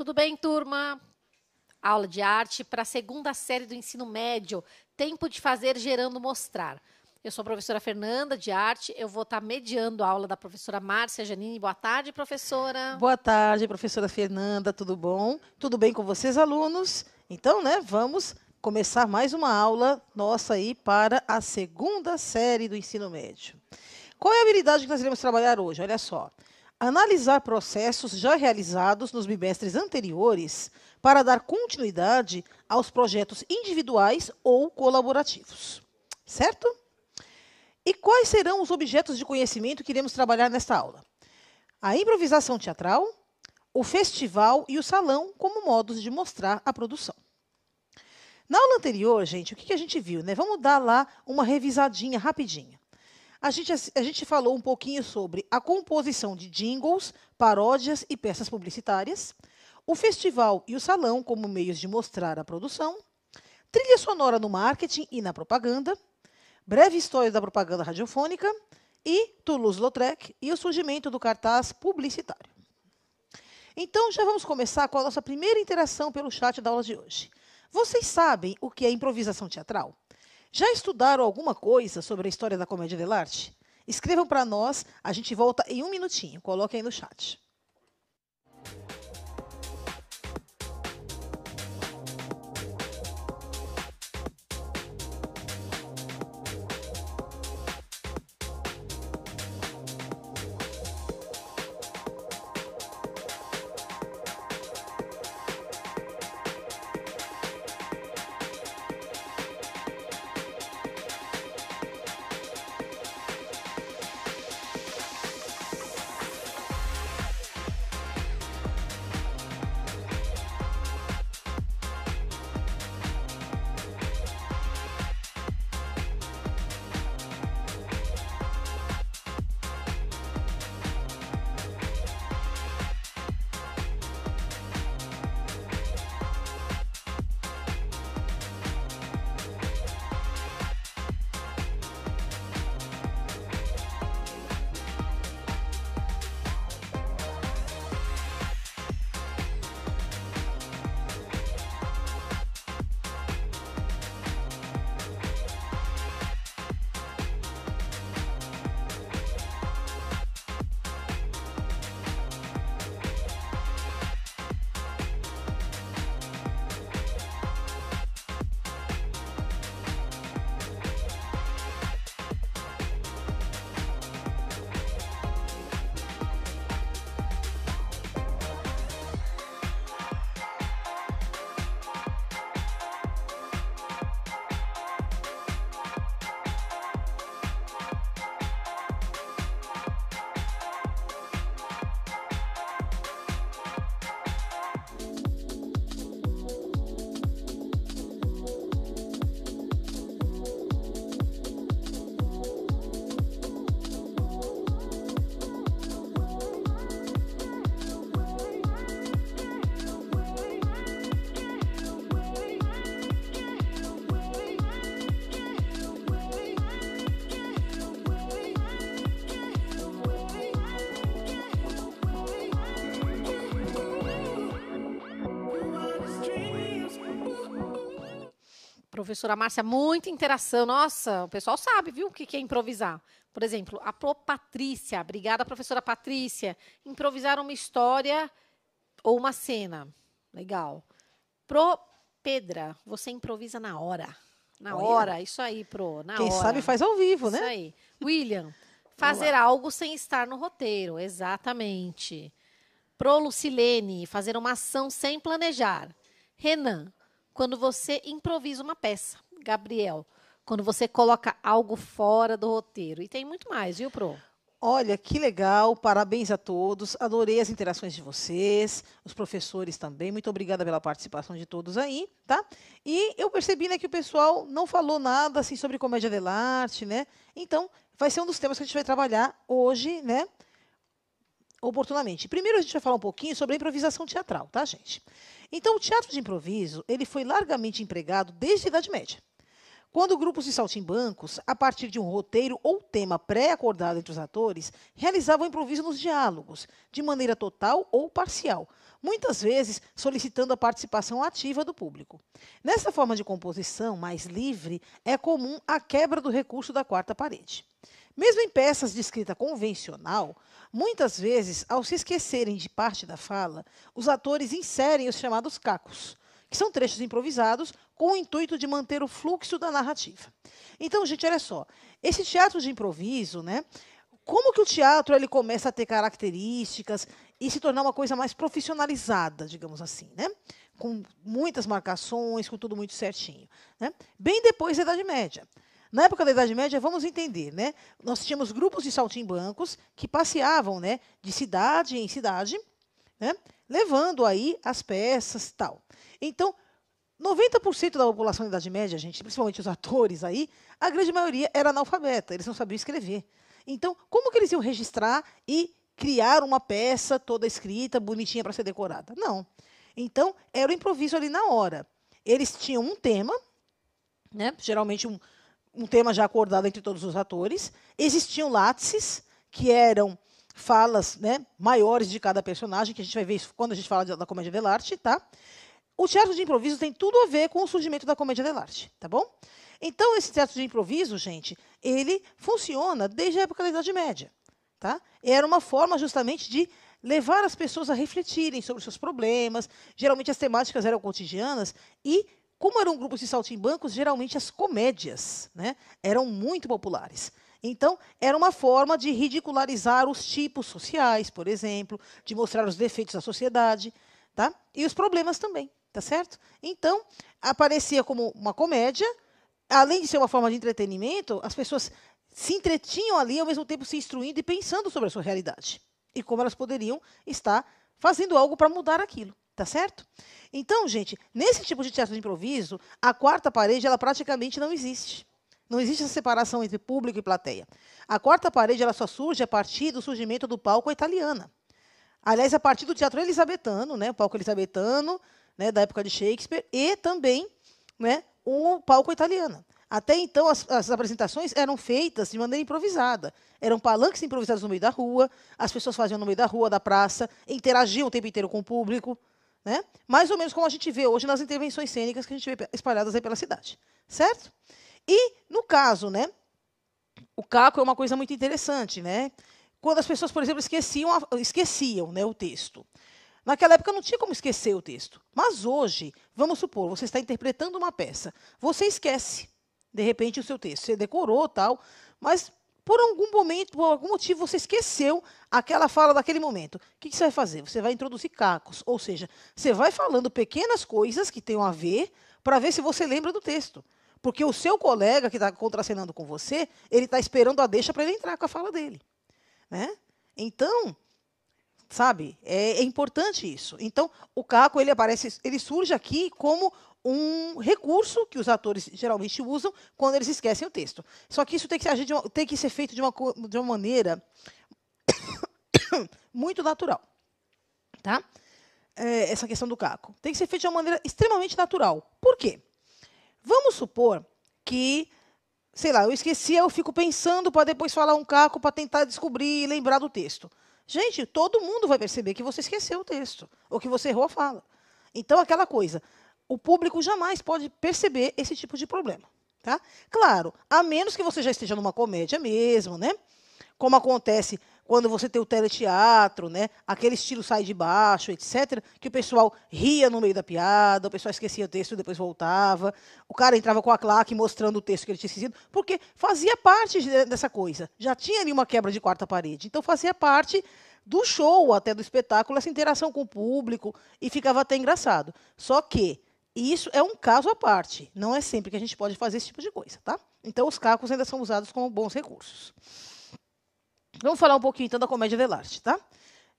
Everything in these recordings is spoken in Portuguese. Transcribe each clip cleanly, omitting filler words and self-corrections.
Tudo bem, turma? Aula de arte para a segunda série do ensino médio. Tempo de fazer, gerando, mostrar. Eu sou a professora Fernanda, de arte. Eu vou estar mediando a aula da professora Márcia Janine. Boa tarde, professora. Boa tarde, professora Fernanda, tudo bom? Tudo bem com vocês, alunos? Então, vamos começar mais uma aula nossa aí para a segunda série do ensino médio. Qual é a habilidade que nós iremos trabalhar hoje? Olha só. Analisar processos já realizados nos bimestres anteriores para dar continuidade aos projetos individuais ou colaborativos. Certo? E quais serão os objetos de conhecimento que iremos trabalhar nesta aula? A improvisação teatral, o festival e o salão como modos de mostrar a produção. Na aula anterior, gente, o que a gente viu? Vamos dar lá uma revisadinha rapidinha. A gente falou um pouquinho sobre a composição de jingles, paródias e peças publicitárias, o festival e o salão como meios de mostrar a produção, trilha sonora no marketing e na propaganda, breve história da propaganda radiofônica e Toulouse-Lautrec e o surgimento do cartaz publicitário. Então, já vamos começar com a nossa primeira interação pelo chat da aula de hoje. Vocês sabem o que é improvisação teatral? Já estudaram alguma coisa sobre a história da comédia dell'arte? Escrevam para nós, a gente volta em um minutinho. Coloquem aí no chat. Professora Márcia, muita interação. Nossa, o pessoal sabe, viu, o que é improvisar. Por exemplo, a Patrícia, obrigada, professora Patrícia. Improvisar uma história ou uma cena. Legal. Pedra, você improvisa na hora. Na hora, isso aí, na Quem hora. sabe faz ao vivo, né? Isso aí. William, fazer algo sem estar no roteiro, exatamente. Lucilene, fazer uma ação sem planejar. Renan, quando você improvisa uma peça. Gabriel, quando você coloca algo fora do roteiro. E tem muito mais, viu, Pro? Olha, que legal, parabéns a todos, adorei as interações de vocês, os professores também, muito obrigada pela participação de todos aí, tá? E eu percebi, que o pessoal não falou nada, assim, sobre comédia dell'arte, Então, vai ser um dos temas que a gente vai trabalhar hoje, oportunamente. Primeiro, a gente vai falar um pouquinho sobre a improvisação teatral, tá, gente? Então, o teatro de improviso, ele foi largamente empregado desde a Idade Média. quando grupos de saltimbancos, a partir de um roteiro ou tema pré-acordado entre os atores, realizavam improviso nos diálogos, de maneira total ou parcial, muitas vezes solicitando a participação ativa do público. Nessa forma de composição mais livre, é comum a quebra do recurso da quarta parede. Mesmo em peças de escrita convencional, muitas vezes, ao se esquecerem de parte da fala, os atores inserem os chamados cacos, que são trechos improvisados com o intuito de manter o fluxo da narrativa. Então, gente, olha só, esse teatro de improviso, né? Como que o teatro ele começa a ter características e se tornar uma coisa mais profissionalizada, digamos assim, né? Com muitas marcações, com tudo muito certinho, né? Bem depois da Idade Média. Na época da Idade Média, vamos entender, né? Nós tínhamos grupos de saltimbancos que passeavam, né, de cidade em cidade, né, levando aí as peças e tal. Então, 90% da população da Idade Média, gente, principalmente os atores aí, a grande maioria era analfabeta, eles não sabiam escrever. Então, como que eles iam registrar e criar uma peça toda escrita, bonitinha para ser decorada? Não. Então, era o improviso ali na hora. Eles tinham um tema, né, geralmente um tema já acordado entre todos os atores. Existiam látices, que eram falas, né, maiores de cada personagem, que a gente vai ver isso quando a gente fala da comédia dell'arte, tá? O teatro de improviso tem tudo a ver com o surgimento da comédia dell'arte, tá bom? Então, esse teatro de improviso, gente, ele funciona desde a época da Idade Média, tá? Era uma forma justamente de levar as pessoas a refletirem sobre os seus problemas. Geralmente as temáticas eram cotidianas e, como eram grupos de saltimbancos, geralmente as comédias, né, eram muito populares. Então, era uma forma de ridicularizar os tipos sociais, por exemplo, de mostrar os defeitos da sociedade, tá? E os problemas também, tá certo? Então, aparecia como uma comédia, além de ser uma forma de entretenimento, as pessoas se entretinham ali, ao mesmo tempo se instruindo e pensando sobre a sua realidade. E como elas poderiam estar fazendo algo para mudar aquilo. Tá certo? Então, gente, nesse tipo de teatro de improviso, a quarta parede ela praticamente não existe. Não existe essa separação entre público e plateia. A quarta parede ela só surge a partir do surgimento do palco à italiana. Aliás, a partir do teatro elisabetano, né, o palco elisabetano, né, da época de Shakespeare, e também, né, o palco italiano. Até então, as apresentações eram feitas de maneira improvisada. Eram palanques improvisados no meio da rua, as pessoas faziam no meio da rua, da praça, interagiam o tempo inteiro com o público. Né? Mais ou menos como a gente vê hoje nas intervenções cênicas que a gente vê espalhadas aí pela cidade. Certo? E, no caso, né, o caco é uma coisa muito interessante. Né? Quando as pessoas, por exemplo, esqueciam, né, o texto. Naquela época não tinha como esquecer o texto. Mas hoje, vamos supor, você está interpretando uma peça. Você esquece, de repente, o seu texto. Você decorou, tal, mas por algum momento, por algum motivo, você esqueceu aquela fala daquele momento. O que você vai fazer? Você vai introduzir cacos, ou seja, você vai falando pequenas coisas que tenham a ver para ver se você lembra do texto. Porque o seu colega que está contracenando com você, ele está esperando a deixa para ele entrar com a fala dele. Né? Então, sabe, é importante isso. Então, o caco ele surge aqui como um recurso que os atores geralmente usam quando eles esquecem o texto. Só que isso tem que ser feito de uma maneira muito natural. Tá? Essa questão do caco. Tem que ser feito de uma maneira extremamente natural. Por quê? Vamos supor que, sei lá, eu esqueci, eu fico pensando para depois falar um caco para tentar descobrir e lembrar do texto. Gente, todo mundo vai perceber que você esqueceu o texto ou que você errou a fala. Então, aquela coisa, o público jamais pode perceber esse tipo de problema. Tá? Claro, a menos que você já esteja numa comédia mesmo, né? Como acontece quando você tem o teleteatro, né? Aquele estilo sai de baixo, etc., que o pessoal ria no meio da piada, o pessoal esquecia o texto e depois voltava, o cara entrava com a claque mostrando o texto que ele tinha esquecido, porque fazia parte dessa coisa. Já tinha ali uma quebra de quarta parede, então fazia parte do show, até do espetáculo, essa interação com o público, e ficava até engraçado. Só que isso é um caso à parte, não é sempre que a gente pode fazer esse tipo de coisa. Tá? Então, os cacos ainda são usados como bons recursos. Vamos falar um pouquinho, então, da comédia dell'arte, tá?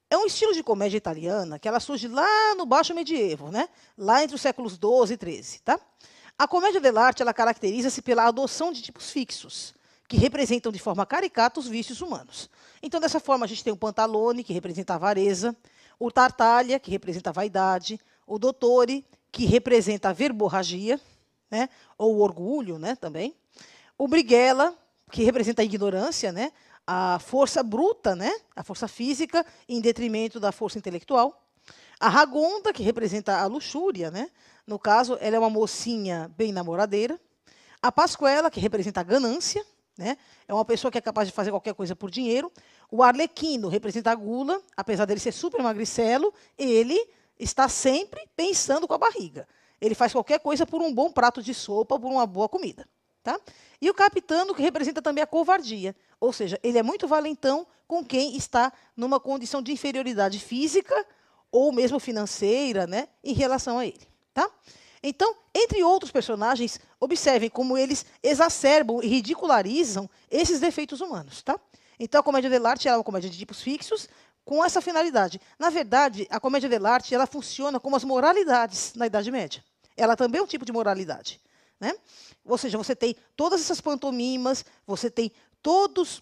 É um estilo de comédia italiana que ela surge lá no Baixo Medievo, né? Lá entre os séculos XII e XIII, tá? A comédia dell'arte ela caracteriza-se pela adoção de tipos fixos, que representam de forma caricata os vícios humanos. Então, dessa forma, a gente tem o Pantalone, que representa a avareza, o Tartaglia, que representa a vaidade, o Dottore, que representa a verborragia, né? Ou o orgulho, né? Também. O Brighella, que representa a ignorância, né? A força bruta, né? A força física, em detrimento da força intelectual. A Ragonda, que representa a luxúria, né? No caso, ela é uma mocinha bem namoradeira. A Pasquela, que representa a ganância, né? É uma pessoa que é capaz de fazer qualquer coisa por dinheiro. O Arlequino representa a gula, apesar dele ser super magricelo, ele está sempre pensando com a barriga. Ele faz qualquer coisa por um bom prato de sopa, por uma boa comida. Tá? E o Capitano, que representa também a covardia, ou seja, ele é muito valentão com quem está numa condição de inferioridade física ou mesmo financeira, né, em relação a ele. Tá? Então, entre outros personagens, observem como eles exacerbam e ridicularizam esses defeitos humanos. Tá? Então, a comédia dell'arte é uma comédia de tipos fixos, com essa finalidade. Na verdade, a comédia dell'arte ela funciona como as moralidades na Idade Média. Ela também é um tipo de moralidade. Né? Ou seja, você tem todas essas pantomimas, você tem todas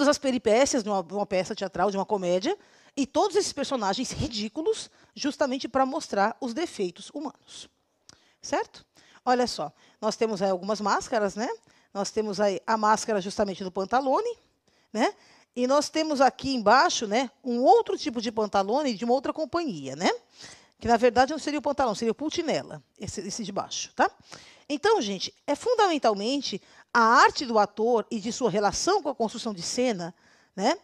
as peripécias de uma peça teatral, de uma comédia, e todos esses personagens ridículos, justamente para mostrar os defeitos humanos. Certo? Olha só, nós temos aí algumas máscaras, né? Nós temos aí a máscara justamente do Pantalone, né? E nós temos aqui embaixo, né, um outro tipo de Pantalone de uma outra companhia, né? Que na verdade não seria o Pantalone, seria o Pulcinella, esse de baixo, tá? Então, gente, é fundamentalmente a arte do ator e de sua relação com a construção de cena, né?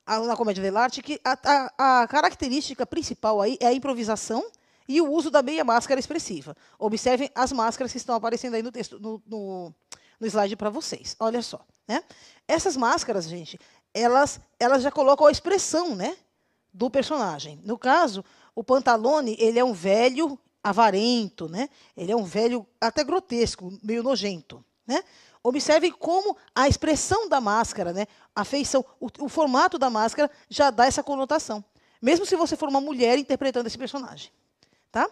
Na comédia dell'arte, que a característica principal aí é a improvisação e o uso da meia máscara expressiva. Observem as máscaras que estão aparecendo aí no texto, no slide para vocês. Olha só, né? Essas máscaras, gente, elas já colocam a expressão, né, do personagem. No caso, o Pantalone, ele é um velho avarento, né? Ele é um velho até grotesco, meio nojento, né? Observem como a expressão da máscara, né, a feição, o formato da máscara já dá essa conotação. Mesmo se você for uma mulher interpretando esse personagem. Tá?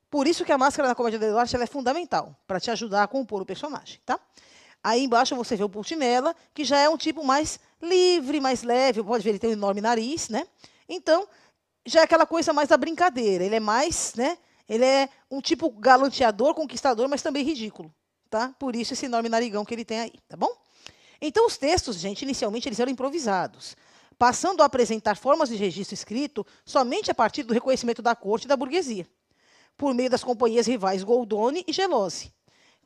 Por isso que a máscara na comédia dell'arte ela é fundamental, para te ajudar a compor o personagem. Tá? Aí embaixo você vê o Pulcinella, que já é um tipo mais livre, mais leve. Pode ver, ele tem um enorme nariz. Né? Então, já é aquela coisa mais da brincadeira. Ele é mais, né? Ele é um tipo galanteador, conquistador, mas também ridículo. Tá? Por isso esse enorme narigão que ele tem aí, tá bom? Então os textos, gente, inicialmente eles eram improvisados, passando a apresentar formas de registro escrito somente a partir do reconhecimento da corte e da burguesia, por meio das companhias rivais Goldoni e Gelose,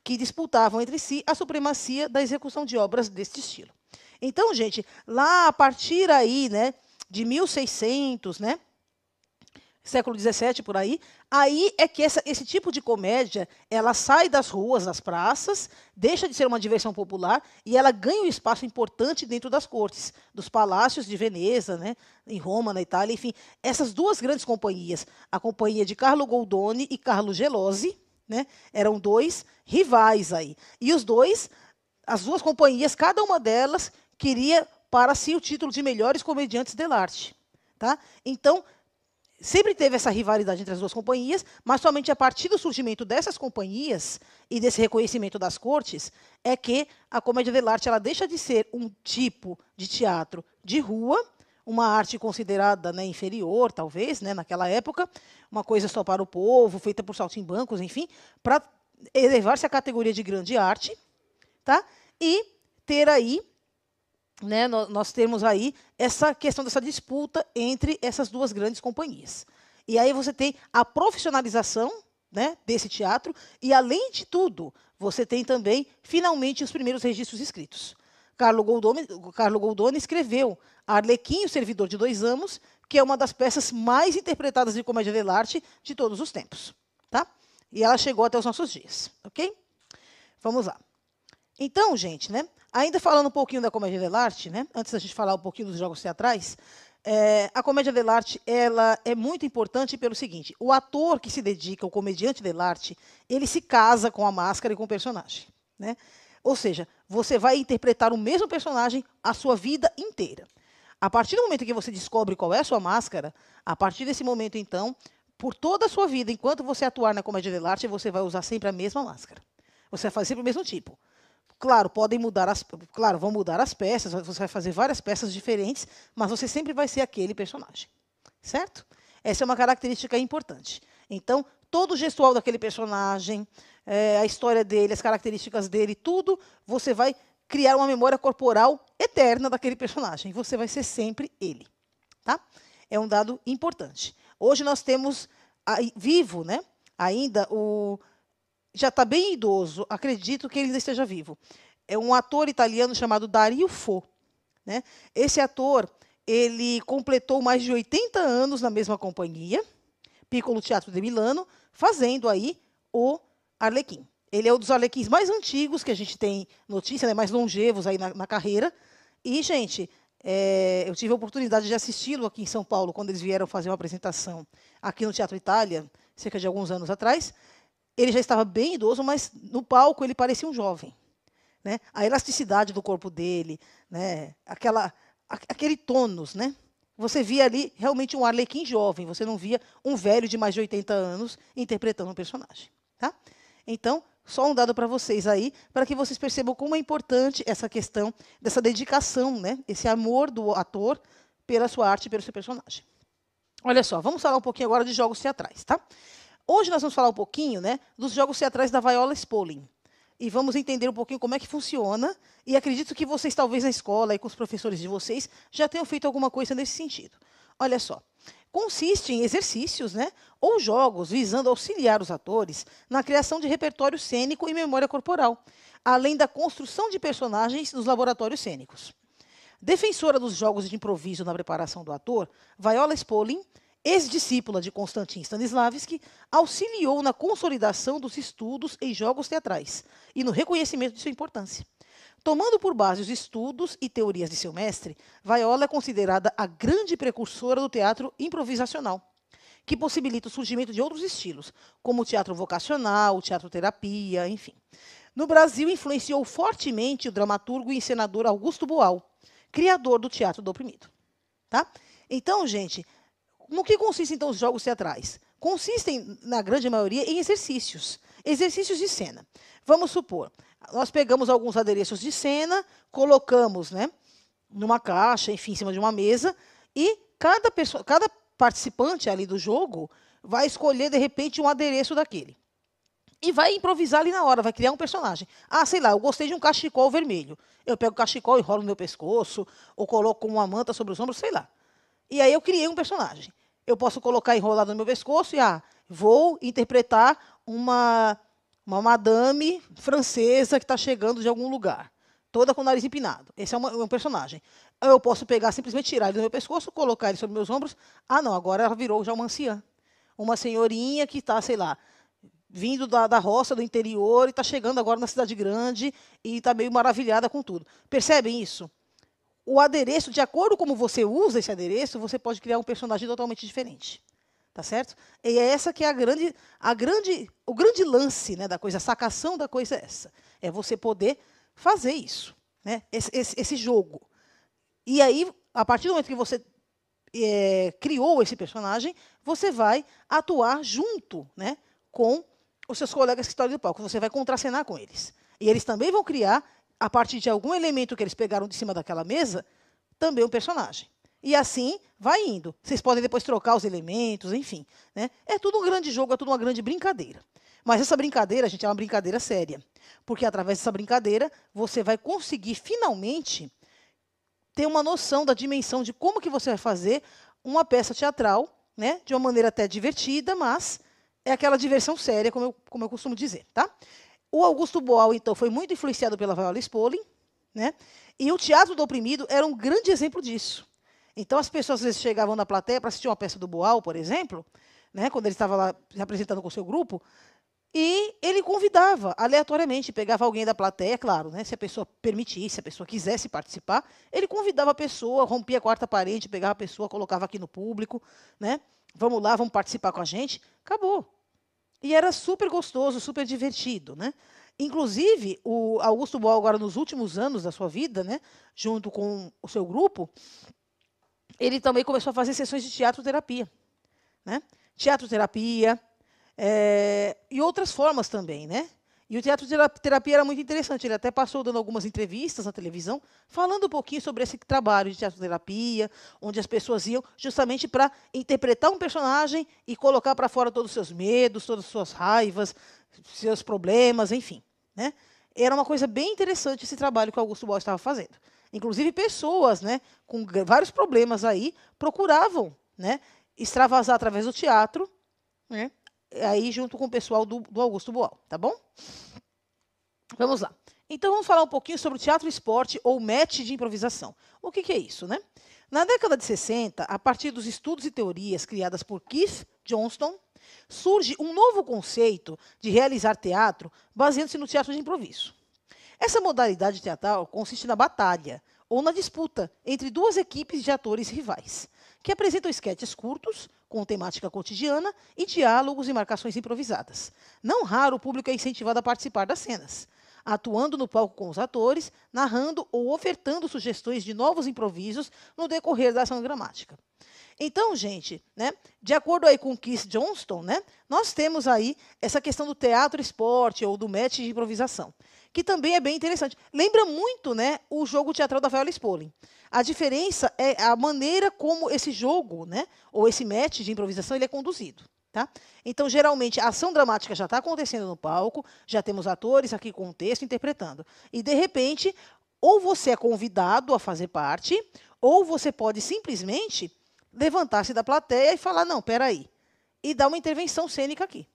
que disputavam entre si a supremacia da execução de obras deste estilo. Então, gente, lá a partir aí, né, de 1600, né, século XVII, por aí é que esse tipo de comédia ela sai das ruas, das praças, deixa de ser uma diversão popular e ela ganha um espaço importante dentro das cortes, dos palácios de Veneza, né, em Roma, na Itália, enfim. Essas duas grandes companhias, a companhia de Carlo Goldoni e Carlo Gelose, né, eram dois rivais aí. E as duas companhias, cada uma delas queria para si o título de melhores comediantes dell'arte. Tá? Então, sempre teve essa rivalidade entre as duas companhias, mas somente a partir do surgimento dessas companhias e desse reconhecimento das cortes é que a comédia dell'arte ela deixa de ser um tipo de teatro de rua, uma arte considerada, né, inferior, talvez, né, naquela época, uma coisa só para o povo, feita por saltimbancos, enfim, para elevar-se à categoria de grande arte, tá? E ter aí, né, nós temos aí essa questão dessa disputa entre essas duas grandes companhias. E aí você tem a profissionalização, né, desse teatro e, além de tudo, você tem também, finalmente, os primeiros registros escritos. Carlo Goldoni escreveu Arlequim, o Servidor de 2 Amos, que é uma das peças mais interpretadas de comédia dell'arte de todos os tempos. Tá? E ela chegou até os nossos dias. Ok? Vamos lá. Então, gente, né, ainda falando um pouquinho da comédia dell'arte, né, antes da gente falar um pouquinho dos jogos teatrais, a comédia dell'arte ela é muito importante pelo seguinte: o ator que se dedica, o comediante dell'arte, ele se casa com a máscara e com o personagem. Né? Ou seja, você vai interpretar o mesmo personagem a sua vida inteira. A partir do momento que você descobre qual é a sua máscara, a partir desse momento, então, por toda a sua vida, enquanto você atuar na comédia dell'arte, você vai usar sempre a mesma máscara. Você vai fazer sempre o mesmo tipo. Claro, vão mudar as peças, você vai fazer várias peças diferentes, mas você sempre vai ser aquele personagem. Certo? Essa é uma característica importante. Então, todo o gestual daquele personagem, a história dele, as características dele, tudo, você vai criar uma memória corporal eterna daquele personagem. Você vai ser sempre ele. Tá? É um dado importante. Hoje nós temos vivo, né? Ainda já está bem idoso, acredito que ele ainda esteja vivo. É um ator italiano chamado Dario Fo. Né? Esse ator, ele completou mais de 80 anos na mesma companhia, Piccolo Teatro de Milano, fazendo aí o Arlequim. Ele é um dos Arlequins mais antigos que a gente tem notícia, né, mais longevos aí na carreira. E, gente, eu tive a oportunidade de assisti-lo aqui em São Paulo, quando eles vieram fazer uma apresentação aqui no Teatro Itália, cerca de alguns anos atrás. Ele já estava bem idoso, mas no palco ele parecia um jovem. Né? A elasticidade do corpo dele, né? Aquele tônus, né? Você via ali realmente um Arlequim jovem, você não via um velho de mais de 80 anos interpretando um personagem. Tá? Então, só um dado para vocês aí, para que vocês percebam como é importante essa questão dessa dedicação, né? Esse amor do ator pela sua arte e pelo seu personagem. Olha só, vamos falar um pouquinho agora de jogos teatrais. Tá? Hoje nós vamos falar um pouquinho, né, dos jogos teatrais da Viola Spolin. E vamos entender um pouquinho como é que funciona. E acredito que vocês, talvez na escola, e com os professores de vocês, já tenham feito alguma coisa nesse sentido. Olha só. Consiste em exercícios, né, ou jogos visando auxiliar os atores na criação de repertório cênico e memória corporal, além da construção de personagens nos laboratórios cênicos. Defensora dos jogos de improviso na preparação do ator, Viola Spolin, ex-discípula de Konstantin Stanislavski, auxiliou na consolidação dos estudos em jogos teatrais e no reconhecimento de sua importância. Tomando por base os estudos e teorias de seu mestre, Viola é considerada a grande precursora do teatro improvisacional, que possibilita o surgimento de outros estilos, como o teatro vocacional, o teatro-terapia, enfim. No Brasil, influenciou fortemente o dramaturgo e encenador Augusto Boal, criador do Teatro do Oprimido. Tá? Então, gente, no que consistem, então, os jogos teatrais? Consistem, na grande maioria, em exercícios. Exercícios de cena. Vamos supor, nós pegamos alguns adereços de cena, colocamos, né, numa caixa, enfim, em cima de uma mesa, e cada participante ali do jogo vai escolher, de repente, um adereço daquele. E vai improvisar ali na hora, vai criar um personagem. Ah, sei lá, eu gostei de um cachecol vermelho. Eu pego o cachecol, enrolo no meu pescoço, ou coloco uma manta sobre os ombros, sei lá. E aí eu criei um personagem. Eu posso colocar enrolado no meu pescoço e vou interpretar uma madame francesa que está chegando de algum lugar, toda com o nariz empinado. Esse é um personagem. Eu posso pegar, simplesmente tirar ele do meu pescoço, colocar ele sobre meus ombros. Ah, não, agora ela virou já uma anciã. Uma senhorinha que está, sei lá, vindo da roça, do interior, e está chegando agora na cidade grande e está meio maravilhada com tudo. Percebem isso? O adereço, de acordo com como você usa esse adereço, você pode criar um personagem totalmente diferente. Tá certo? E é essa que é o grande lance, né, da coisa, a sacação da coisa é essa. É você poder fazer isso, né, esse jogo. E aí, a partir do momento que você criou esse personagem, você vai atuar junto, né, com os seus colegas que estão ali no palco. Você vai contracenar com eles. E eles também vão criar, a partir de algum elemento que eles pegaram de cima daquela mesa, também um personagem. E assim vai indo. Vocês podem depois trocar os elementos, enfim. Né? É tudo um grande jogo, é tudo uma grande brincadeira. Mas essa brincadeira, gente, é uma brincadeira séria. Porque através dessa brincadeira, você vai conseguir, finalmente, ter uma noção da dimensão de como que você vai fazer uma peça teatral, né? De uma maneira até divertida, mas é aquela diversão séria, como eu costumo dizer. Tá? O Augusto Boal, então, foi muito influenciado pela Viola Spolin, né? E o Teatro do Oprimido era um grande exemplo disso. Então, as pessoas às vezes chegavam na plateia para assistir uma peça do Boal, por exemplo, né, quando ele estava lá se apresentando com o seu grupo, e ele convidava, aleatoriamente, pegava alguém da plateia, claro, né, se a pessoa permitisse, se a pessoa quisesse participar, ele convidava a pessoa, rompia a quarta parede, pegava a pessoa, colocava aqui no público, né, vamos lá, vamos participar com a gente, acabou. E era super gostoso, super divertido, né? Inclusive, o Augusto Boal, agora nos últimos anos da sua vida, né, junto com o seu grupo, ele também começou a fazer sessões de teatro-terapia. Né? Teatro-terapia e outras formas também. Né? E o teatro terapia era muito interessante. Ele até passou dando algumas entrevistas na televisão, falando um pouquinho sobre esse trabalho de teatro terapia, onde as pessoas iam justamente para interpretar um personagem e colocar para fora todos os seus medos, todas as suas raivas, seus problemas, enfim, né? Era uma coisa bem interessante esse trabalho que o Augusto Boal estava fazendo. Inclusive pessoas, né, com vários problemas aí procuravam, né, extravasar através do teatro, né, aí junto com o pessoal do Augusto Boal, tá bom? Vamos lá. Então vamos falar um pouquinho sobre o teatro esporte ou match de improvisação. O que é isso, né? Na década de 60, a partir dos estudos e teorias criadas por Keith Johnston, surge um novo conceito de realizar teatro baseando-se no teatro de improviso. Essa modalidade teatral consiste na batalha ou na disputa entre duas equipes de atores rivais, que apresentam esquetes curtos, com temática cotidiana e diálogos e marcações improvisadas. Não raro, o público é incentivado a participar das cenas, atuando no palco com os atores, narrando ou ofertando sugestões de novos improvisos no decorrer da ação dramática. Então, gente, né, de acordo aí com Keith Johnston, né, nós temos aí essa questão do teatro-esporte ou do match de improvisação, que também é bem interessante. Lembra muito, né, o jogo teatral da Viola Spolin. A diferença é a maneira como esse jogo, né, ou esse match de improvisação, ele é conduzido. Tá? Então, geralmente, a ação dramática já está acontecendo no palco, já temos atores aqui com o texto interpretando. E, de repente, ou você é convidado a fazer parte, ou você pode simplesmente levantar-se da plateia e falar, não, peraí, e dar uma intervenção cênica aqui.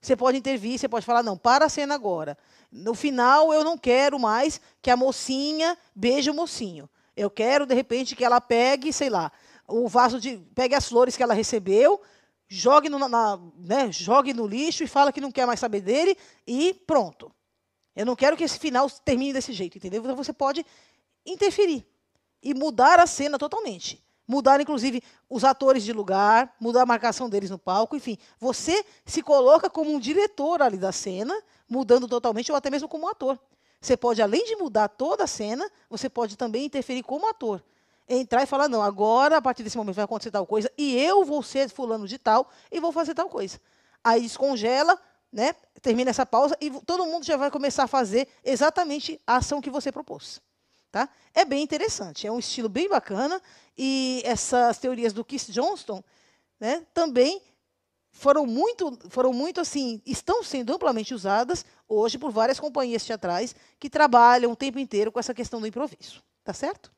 Você pode intervir, você pode falar, não, para a cena agora. No final, eu não quero mais que a mocinha beije o mocinho. Eu quero, de repente, que ela pegue, sei lá, o vaso pegue as flores que ela recebeu, jogue jogue no lixo e fala que não quer mais saber dele e pronto. Eu não quero que esse final termine desse jeito, entendeu? Então você pode interferir e mudar a cena totalmente. Mudar, inclusive, os atores de lugar, mudar a marcação deles no palco, enfim. Você se coloca como um diretor ali da cena, mudando totalmente, ou até mesmo como um ator. Você pode, além de mudar toda a cena, você pode também interferir como ator. Entrar e falar, não, agora, a partir desse momento, vai acontecer tal coisa, e eu vou ser fulano de tal, e vou fazer tal coisa. Aí descongela, né, termina essa pausa, e todo mundo já vai começar a fazer exatamente a ação que você propôs. Tá? É bem interessante, é um estilo bem bacana, e essas teorias do Keith Johnston, né, também foram muito assim, estão sendo amplamente usadas hoje por várias companhias teatrais que trabalham o tempo inteiro com essa questão do improviso. Tá certo?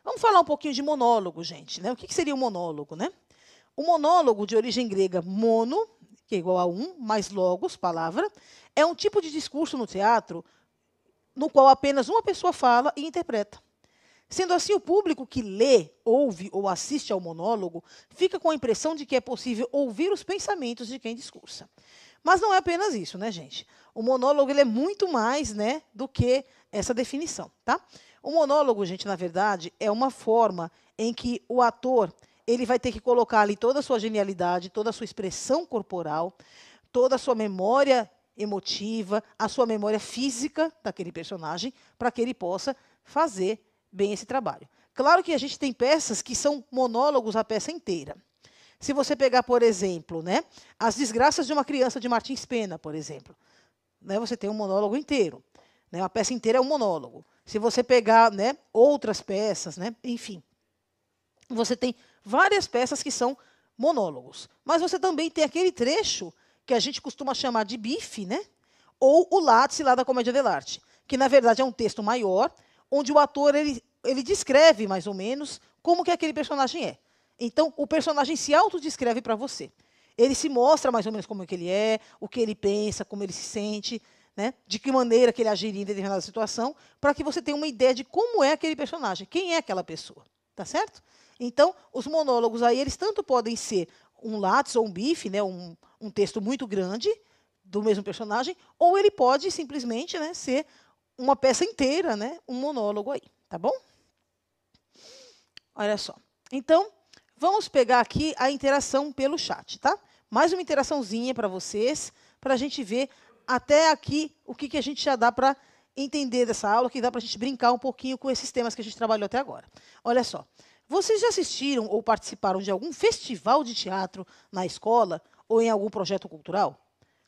Vamos falar um pouquinho de monólogo, gente. Né? O que seria um monólogo? Né? O monólogo, de origem grega mono, que é igual a um, mais logos, palavra, é um tipo de discurso no teatro no qual apenas uma pessoa fala e interpreta. Sendo assim, o público que lê, ouve ou assiste ao monólogo fica com a impressão de que é possível ouvir os pensamentos de quem discursa. Mas não é apenas isso, né, gente? O monólogo ele é muito mais, né, do que essa definição, tá? O monólogo, gente, na verdade, é uma forma em que o ator ele vai ter que colocar ali toda a sua genialidade, toda a sua expressão corporal, toda a sua memória emotiva, a sua memória física daquele personagem, para que ele possa fazer bem esse trabalho. Claro que a gente tem peças que são monólogos a peça inteira. Se você pegar, por exemplo, né, As Desgraças de uma Criança, de Martins Pena, por exemplo, né, você tem um monólogo inteiro. Né, a peça inteira é um monólogo. Se você pegar, né, outras peças, né, enfim, você tem várias peças que são monólogos. Mas você também tem aquele trecho que a gente costuma chamar de bife, né? Ou o látice lá da Comédia dell'arte, que na verdade é um texto maior, onde o ator ele descreve mais ou menos como que aquele personagem é. Então, o personagem se autodescreve para você. Ele se mostra mais ou menos como é que ele é, o que ele pensa, como ele se sente, né? De que maneira que ele agiria em determinada situação, para que você tenha uma ideia de como é aquele personagem, quem é aquela pessoa. Tá certo? Então, os monólogos aí, eles tanto podem ser um látice ou um bife, né, um texto muito grande do mesmo personagem, ou ele pode simplesmente, né, ser uma peça inteira, né, um monólogo aí, tá bom? Olha só. Então, vamos pegar aqui a interação pelo chat, tá? Mais uma interaçãozinha para vocês, para a gente ver até aqui o que a gente já dá para entender dessa aula, que dá para a gente brincar um pouquinho com esses temas que a gente trabalhou até agora. Olha só. Vocês já assistiram ou participaram de algum festival de teatro na escola ou em algum projeto cultural?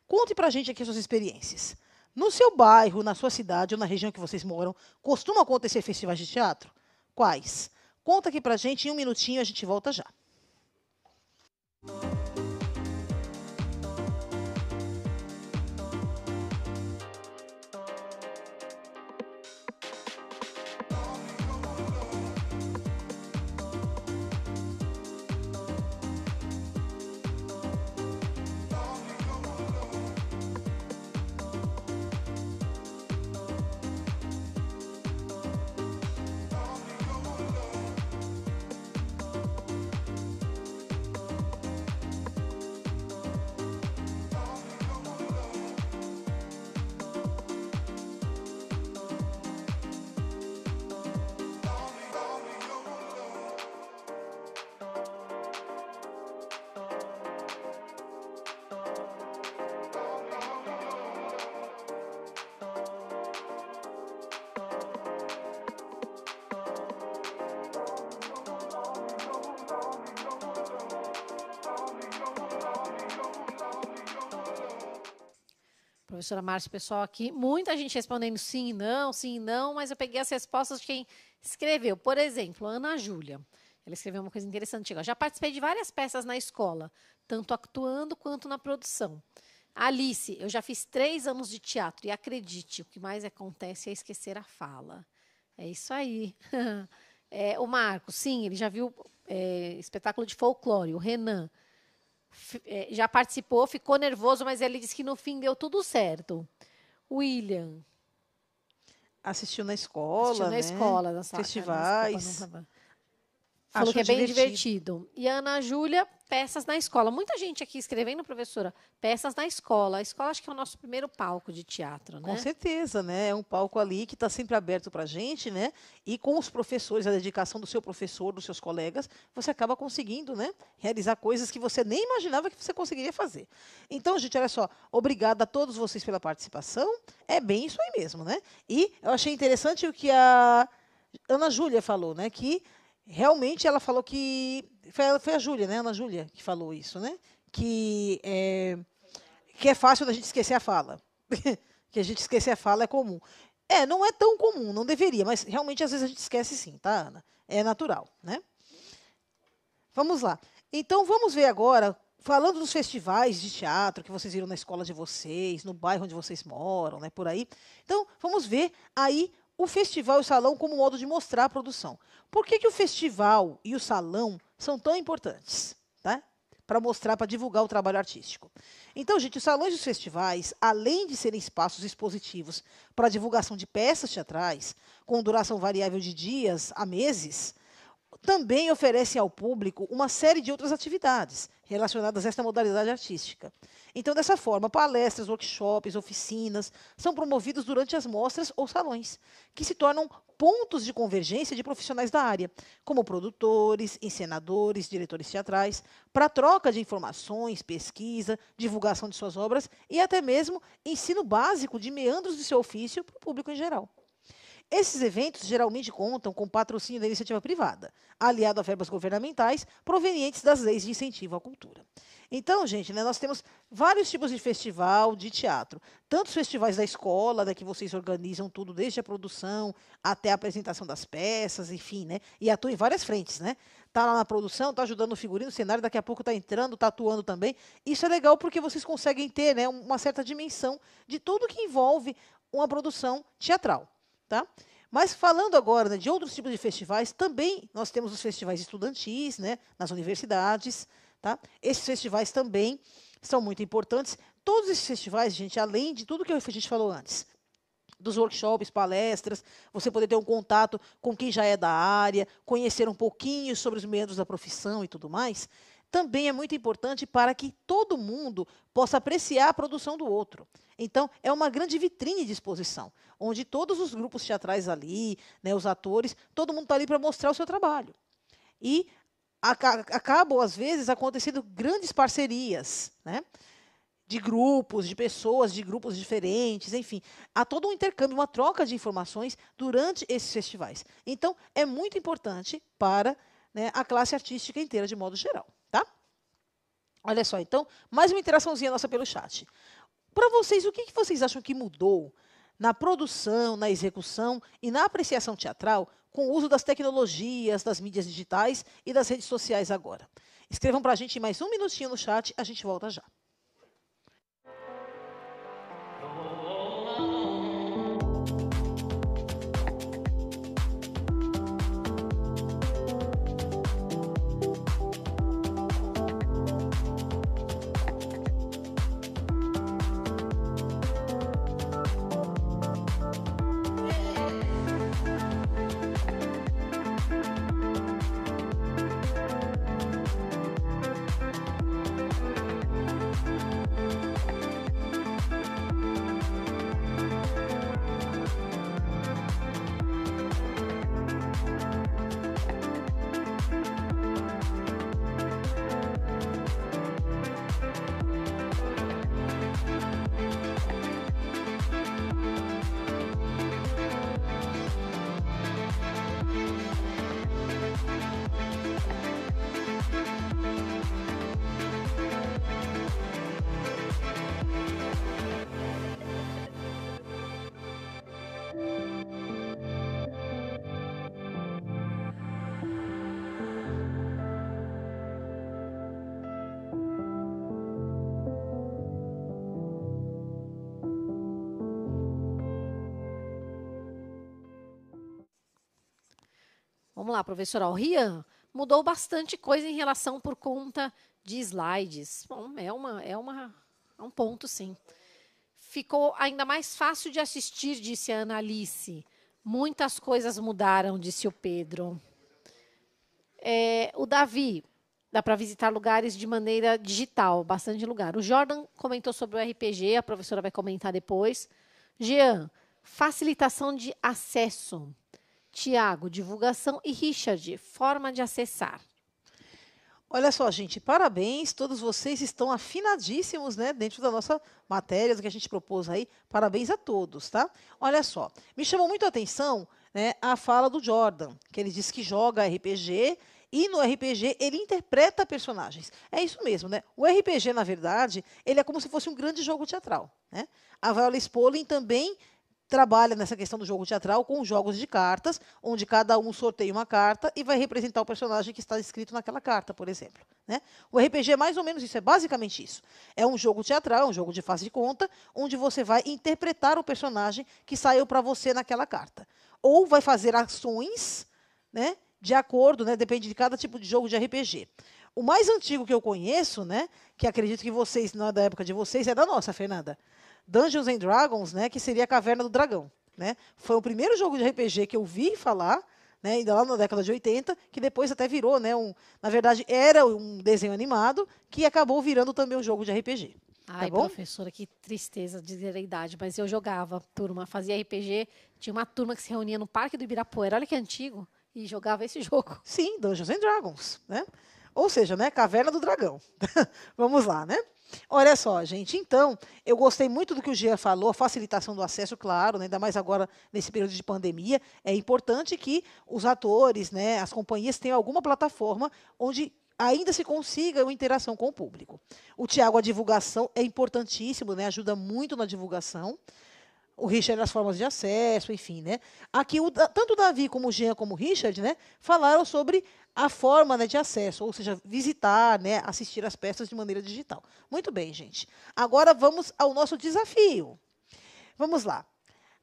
Conte para a gente aqui as suas experiências. No seu bairro, na sua cidade ou na região que vocês moram, costumam acontecer festivais de teatro? Quais? Conta aqui para a gente, em um minutinho a gente volta já. Professora Márcia, pessoal aqui, muita gente respondendo sim e não, mas eu peguei as respostas de quem escreveu. Por exemplo, a Ana Júlia. Ela escreveu uma coisa interessante. Ó, já participei de várias peças na escola, tanto atuando quanto na produção. Alice, eu já fiz 3 anos de teatro e acredite, o que mais acontece é esquecer a fala. É isso aí. O Marcos, sim, ele já viu espetáculo de folclore. O Renan já participou, ficou nervoso, mas ele disse que no fim deu tudo certo. William. Assistiu na escola, Assistiu na né? escola, na sala. Festivais. Falou que é bem divertido. divertido. E a Ana Júlia, peças na escola. Muita gente aqui escrevendo, professora, peças na escola. A escola acho que é o nosso primeiro palco de teatro, né? Com certeza, né? É um palco ali que está sempre aberto para a gente, né? E com os professores, a dedicação do seu professor, dos seus colegas, você acaba conseguindo, né? Realizar coisas que você nem imaginava que você conseguiria fazer. Então, gente, olha só, obrigada a todos vocês pela participação. É bem isso aí mesmo, né? E eu achei interessante o que a Ana Júlia falou, né? Que realmente ela falou que. Foi a Júlia, né? Ana Júlia, que falou isso, né? Que é fácil da gente esquecer a fala. Que a gente esquecer a fala é comum. Não é tão comum, não deveria, mas realmente às vezes a gente esquece sim, tá, Ana? É natural, né? Vamos lá. Então vamos ver agora, falando dos festivais de teatro que vocês viram na escola de vocês, no bairro onde vocês moram, né, por aí. Então vamos ver aí o festival e o salão como modo de mostrar a produção. Por que o festival e o salão são tão importantes? Tá? Para mostrar, para divulgar o trabalho artístico. Então, gente, os salões e os festivais, além de serem espaços expositivos para a divulgação de peças teatrais, com duração variável de dias a meses, também oferecem ao público uma série de outras atividades relacionadas a esta modalidade artística. Então, dessa forma, palestras, workshops, oficinas são promovidos durante as mostras ou salões, que se tornam pontos de convergência de profissionais da área, como produtores, encenadores, diretores teatrais, para troca de informações, pesquisa, divulgação de suas obras e até mesmo ensino básico de meandros de seu ofício para o público em geral. Esses eventos geralmente contam com patrocínio da iniciativa privada, aliado a verbas governamentais provenientes das leis de incentivo à cultura. Então, gente, né, nós temos vários tipos de festival de teatro. Tanto os festivais da escola, né, que vocês organizam tudo, desde a produção até a apresentação das peças, enfim, né, e atuam em várias frentes, né? Está lá na produção, está ajudando no figurino, no cenário, daqui a pouco está entrando, está atuando também. Isso é legal porque vocês conseguem ter, né, uma certa dimensão de tudo que envolve uma produção teatral. Tá? Mas falando agora, né, de outros tipos de festivais, também nós temos os festivais estudantis, né, nas universidades. Tá? Esses festivais também são muito importantes. Todos esses festivais, gente, além de tudo que a gente falou antes, dos workshops, palestras, você poder ter um contato com quem já é da área, conhecer um pouquinho sobre os meandros da profissão e tudo mais, também é muito importante para que todo mundo possa apreciar a produção do outro. Então, é uma grande vitrine de exposição, onde todos os grupos teatrais ali, né, os atores, todo mundo está ali para mostrar o seu trabalho. E acabam, às vezes, acontecendo grandes parcerias, né? De grupos, de pessoas, de grupos diferentes, enfim. Há todo um intercâmbio, uma troca de informações durante esses festivais. Então, é muito importante para, né, a classe artística inteira, de modo geral. Tá? Olha só, então, mais uma interaçãozinha nossa pelo chat. Para vocês, o que vocês acham que mudou na produção, na execução e na apreciação teatral com o uso das tecnologias, das mídias digitais e das redes sociais agora? Escrevam para a gente mais um minutinho no chat, a gente volta já. Vamos lá, professora. O Rian mudou bastante coisa em relação por conta de slides. Bom, é um ponto, sim. Ficou ainda mais fácil de assistir, disse a Analice. Muitas coisas mudaram, disse o Pedro. O Davi, dá para visitar lugares de maneira digital, bastante lugar. O Jordan comentou sobre o RPG, a professora vai comentar depois. Jean, facilitação de acesso. Tiago, divulgação. E Richard, forma de acessar. Olha só, gente, parabéns, todos vocês estão afinadíssimos, né, dentro da nossa matéria, do que a gente propôs aí. Parabéns a todos, tá? Olha só, me chamou muito a atenção, né, a fala do Jordan, que ele disse que joga RPG e no RPG ele interpreta personagens. É isso mesmo, né? O RPG, na verdade, ele é como se fosse um grande jogo teatral, né? A Viola Spolin também trabalha nessa questão do jogo teatral com jogos de cartas, onde cada um sorteia uma carta e vai representar o personagem que está escrito naquela carta, por exemplo, né? O RPG é mais ou menos isso, é basicamente isso. É um jogo teatral, um jogo de faz de conta, onde você vai interpretar o personagem que saiu para você naquela carta. Ou vai fazer ações, né, de acordo, né, depende de cada tipo de jogo de RPG. O mais antigo que eu conheço, né, que acredito que vocês, não é da época de vocês, é da nossa, Fernanda. Dungeons and Dragons, né, que seria a Caverna do Dragão, né? Foi o primeiro jogo de RPG que eu vi falar, né, ainda lá na década de 80, que depois até virou, né, na verdade era um desenho animado que acabou virando também um jogo de RPG. Ai, tá bom? professora, que tristeza dizer a idade, mas eu jogava turma, fazia RPG, tinha uma turma que se reunia no Parque do Ibirapuera, olha que antigo, e jogava esse jogo. Sim, Dungeons and Dragons, né? Ou seja, né, Caverna do Dragão. Vamos lá, né? Olha só, gente, então, eu gostei muito do que o Jean falou, a facilitação do acesso, claro, né, ainda mais agora nesse período de pandemia, é importante que os atores, né, as companhias tenham alguma plataforma onde ainda se consiga uma interação com o público. O Tiago, a divulgação é importantíssimo, né, ajuda muito na divulgação. O Richard, as formas de acesso, enfim, né? Aqui, tanto o Davi como o Jean, como o Richard, né, falaram sobre a forma, né, de acesso, ou seja, visitar, né, assistir as peças de maneira digital. Muito bem, gente. Agora vamos ao nosso desafio. Vamos lá.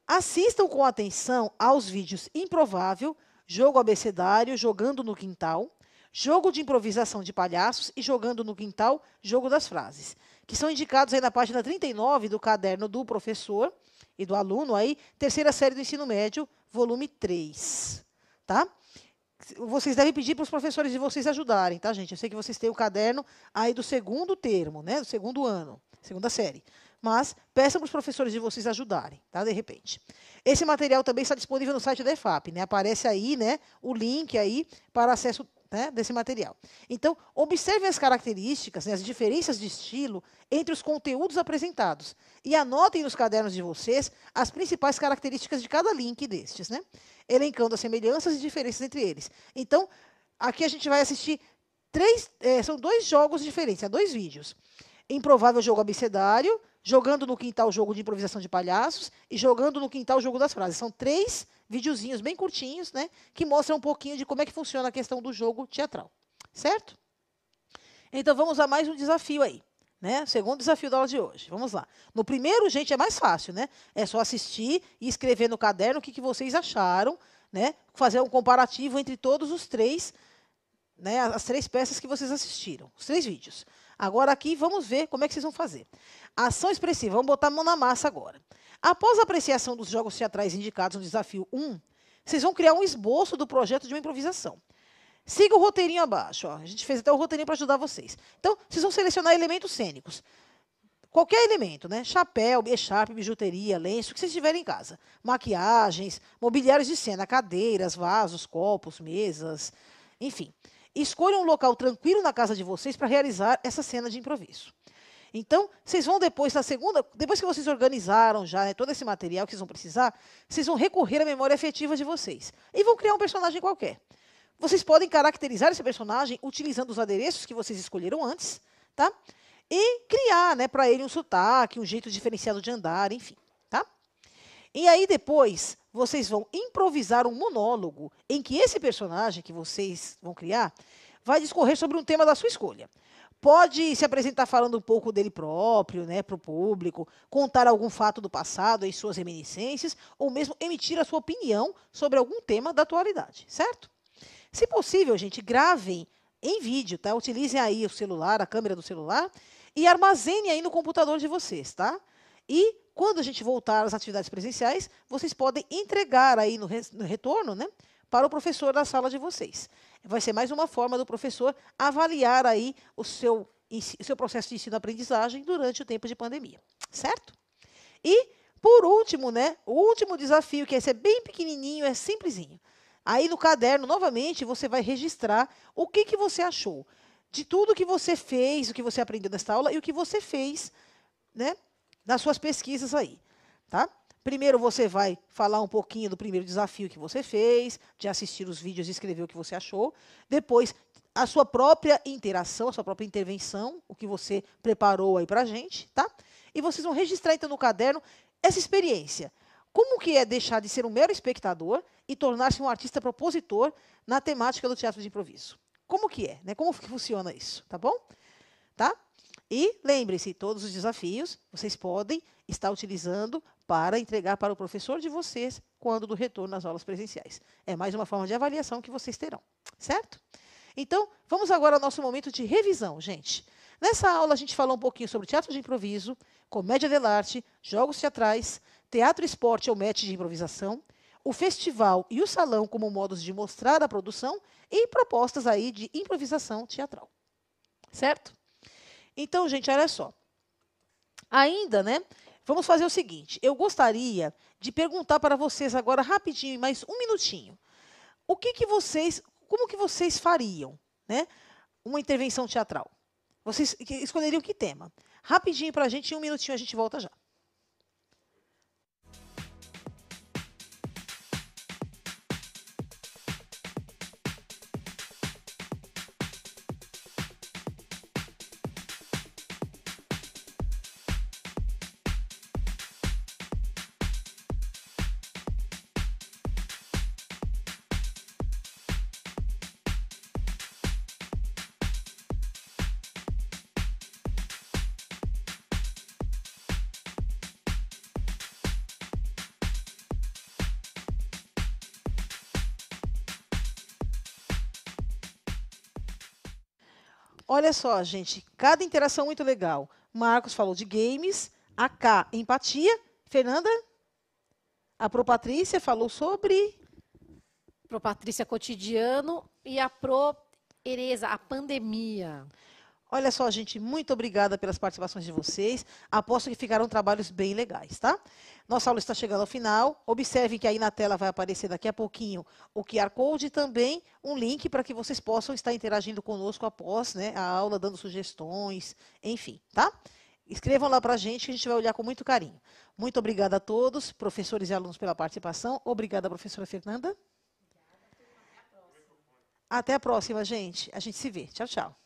Assistam com atenção aos vídeos Improvável, Jogo Abecedário, Jogando no Quintal, Jogo de Improvisação de Palhaços e Jogando no Quintal, Jogo das Frases, que são indicados aí na página 39 do caderno do professor e do aluno aí, terceira série do ensino médio, volume 3, tá? Vocês devem pedir para os professores de vocês ajudarem, tá, gente? Eu sei que vocês têm o caderno aí do segundo termo, né, do segundo ano, segunda série. Mas peçam para os professores de vocês ajudarem, tá, de repente. Esse material também está disponível no site da EFAP, né? Aparece aí, né, o link aí para acesso, né, desse material. Então, observem as características, né, as diferenças de estilo entre os conteúdos apresentados e anotem nos cadernos de vocês as principais características de cada link destes, né, elencando as semelhanças e diferenças entre eles. Então, aqui a gente vai assistir são 2 jogos diferentes, 2 vídeos. Improvável jogo abecedário, jogando no quintal jogo de improvisação de palhaços e jogando no quintal jogo das frases. São 3 videozinhos bem curtinhos, né, que mostram um pouquinho de como é que funciona a questão do jogo teatral. Certo? Então, vamos a mais um desafio aí. Né? Segundo desafio da aula de hoje. Vamos lá. No primeiro, gente, é mais fácil, né? É só assistir e escrever no caderno o que vocês acharam, né? Fazer um comparativo entre todos os 3, né? As 3 peças que vocês assistiram, os 3 vídeos. Agora aqui, vamos ver como é que vocês vão fazer. Ação expressiva, vamos botar a mão na massa agora. Após a apreciação dos jogos teatrais indicados no desafio 1, vocês vão criar um esboço do projeto de uma improvisação. Siga o roteirinho abaixo. Ó. A gente fez até o roteirinho para ajudar vocês. Então, vocês vão selecionar elementos cênicos. Qualquer elemento, né? Chapéu, echarpe, bijuteria, lenço, o que vocês tiverem em casa. Maquiagens, mobiliários de cena, cadeiras, vasos, copos, mesas, enfim. Escolham um local tranquilo na casa de vocês para realizar essa cena de improviso. Então, vocês vão depois, depois que vocês organizaram já, né, todo esse material que vocês vão precisar, vocês vão recorrer à memória afetiva de vocês. E vão criar um personagem qualquer. Vocês podem caracterizar esse personagem utilizando os adereços que vocês escolheram antes, tá? E criar, né, para ele um sotaque, um jeito diferenciado de andar, enfim, tá? E aí depois vocês vão improvisar um monólogo em que esse personagem que vocês vão criar vai discorrer sobre um tema da sua escolha. Pode se apresentar falando um pouco dele próprio, né, para o público, contar algum fato do passado em suas reminiscências, ou mesmo emitir a sua opinião sobre algum tema da atualidade, certo? Se possível, gente, gravem em vídeo, tá? Utilizem aí o celular, a câmera do celular, e armazenem aí no computador de vocês, tá? E quando a gente voltar às atividades presenciais, vocês podem entregar aí no retorno, né, para o professor da sala de vocês. Vai ser mais uma forma do professor avaliar aí o seu processo de ensino-aprendizagem durante o tempo de pandemia, certo? E, por último, né, o último desafio, que esse é bem pequenininho, é simplesinho. Aí no caderno, novamente, você vai registrar o que você achou de tudo que você fez, o que você aprendeu nesta aula e o que você fez, né, nas suas pesquisas aí, tá? Primeiro você vai falar um pouquinho do primeiro desafio que você fez, de assistir os vídeos e escrever o que você achou. Depois, a sua própria interação, a sua própria intervenção, o que você preparou aí para a gente, tá? E vocês vão registrar, então, no caderno essa experiência. Como que é deixar de ser um mero espectador e tornar-se um artista propositor na temática do teatro de improviso? Como que é, né? Como que funciona isso, tá bom? Tá? E lembre-se, todos os desafios vocês podem estar utilizando para entregar para o professor de vocês quando do retorno às aulas presenciais. É mais uma forma de avaliação que vocês terão, certo? Então, vamos agora ao nosso momento de revisão, gente. Nessa aula, a gente falou um pouquinho sobre teatro de improviso, comédia dell'arte, jogos teatrais, teatro, esporte ou match de improvisação, o festival e o salão como modos de mostrar a produção e propostas aí de improvisação teatral. Certo? Então, gente, olha só. Ainda, né? Vamos fazer o seguinte. Eu gostaria de perguntar para vocês agora rapidinho, mais um minutinho. Como que vocês fariam, né, uma intervenção teatral? Vocês escolheriam que tema? Rapidinho para a gente, em um minutinho a gente volta já. Olha só, gente, cada interação muito legal. Marcos falou de games, a K, empatia. Fernanda? A Pro Patrícia falou sobre... Pro Patrícia, cotidiano. E a Pro Ereza, a pandemia. Olha só, gente, muito obrigada pelas participações de vocês. Aposto que ficaram trabalhos bem legais, tá? Nossa aula está chegando ao final. Observem que aí na tela vai aparecer daqui a pouquinho o QR Code e também um link para que vocês possam estar interagindo conosco após, né, a aula, dando sugestões, enfim, tá? Escrevam lá para a gente que a gente vai olhar com muito carinho. Muito obrigada a todos, professores e alunos, pela participação. Obrigada, professora Fernanda. Até a próxima, gente. A gente se vê. Tchau, tchau.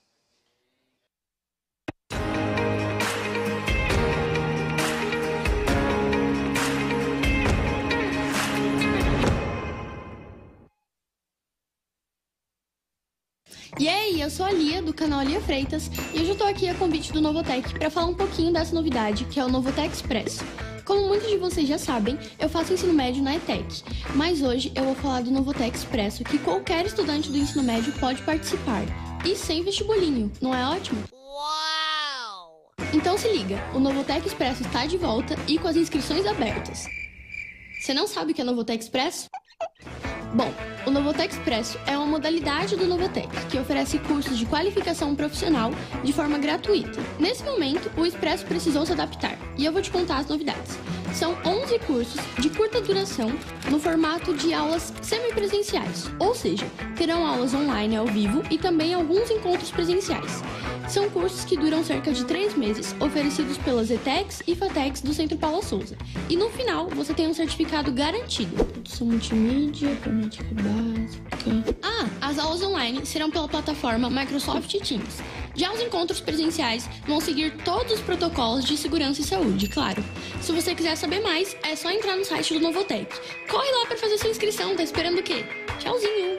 E aí, eu sou a Lia, do canal Lia Freitas, e hoje eu tô aqui a convite do Novotec para falar um pouquinho dessa novidade, que é o Novotec Expresso. Como muitos de vocês já sabem, eu faço ensino médio na ETEC, mas hoje eu vou falar do Novotec Expresso, que qualquer estudante do ensino médio pode participar, e sem vestibulinho, não é ótimo? Uau! Então se liga, o Novotec Expresso está de volta e com as inscrições abertas. Você não sabe o que é Novotec Expresso? Bom, o Novotec Expresso é uma modalidade do Novotec, que oferece cursos de qualificação profissional de forma gratuita. Nesse momento, o Expresso precisou se adaptar, e eu vou te contar as novidades. São 11 cursos de curta duração no formato de aulas semipresenciais, ou seja, terão aulas online ao vivo e também alguns encontros presenciais. São cursos que duram cerca de 3 meses, oferecidos pelas ETECs e FATECs do Centro Paula Souza. E no final, você tem um certificado garantido. Produção multimídia, fonética básica... as aulas online serão pela plataforma Microsoft Teams. Já os encontros presenciais vão seguir todos os protocolos de segurança e saúde, claro. Se você quiser saber mais, é só entrar no site do Novotec. Corre lá para fazer sua inscrição, tá esperando o quê? Tchauzinho!